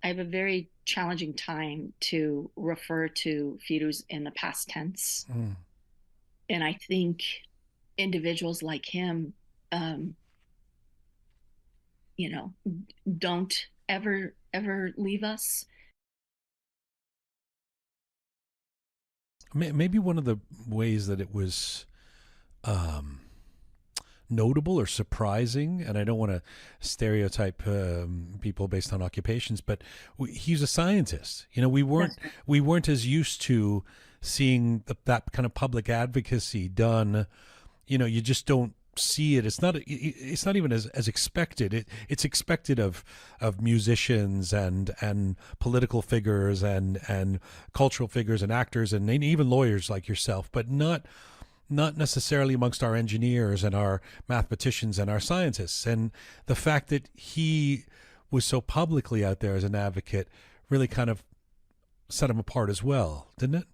I have a very challenging time to refer to Firouz in the past tense. Mm. And I think individuals like him, um, you know, don't ever leave us. Maybe one of the ways that it was um, notable or surprising, and I don't want to stereotype people based on occupations, but he's a scientist. That's We weren't as used to seeing that kind of public advocacy done. You just don't see it. It's not even as expected. It's expected of musicians and political figures and cultural figures and actors and even lawyers like yourself, but not necessarily amongst our engineers and our mathematicians and our scientists. And the fact that he was so publicly out there as an advocate really kind of set him apart as well, didn't it?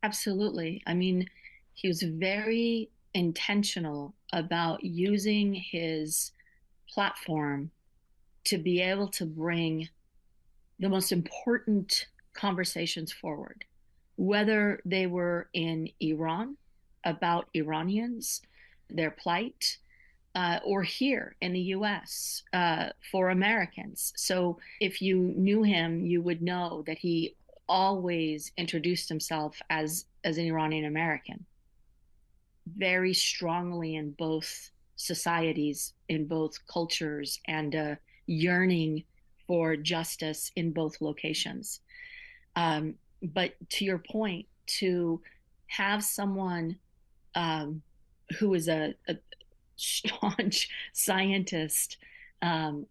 absolutely. I mean, he was very intentional about using his platform to be able to bring the most important conversations forward, whether they were in Iran about Iranians, their plight, or here in the US for Americans. So if you knew him, you would know that he always introduced himself as an Iranian American, very strongly in both societies, in both cultures, and yearning for justice in both locations. But to your point, to have someone um, who is a staunch scientist um,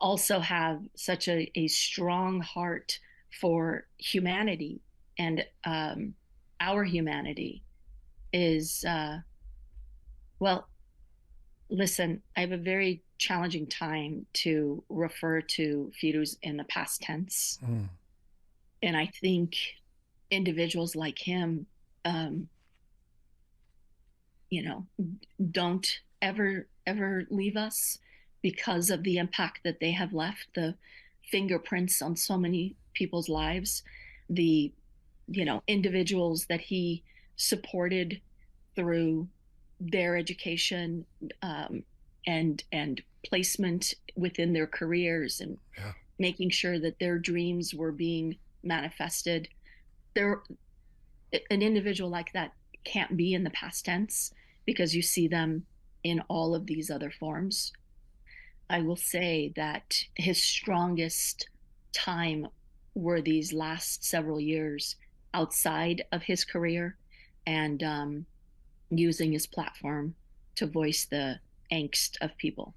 also have such a strong heart for humanity and our humanity is, well, listen, I have a very challenging time to refer to Firouz in the past tense. Mm. And I think individuals like him, um, you know, don't ever leave us because of the impact that they have left, the fingerprints on so many people's lives, the, individuals that he supported through their education and placement within their careers and Yeah. making sure that their dreams were being manifested. There, an individual like that can't be in the past tense because you see them in all of these other forms. I will say that his strongest time were these last several years outside of his career and using his platform to voice the angst of people.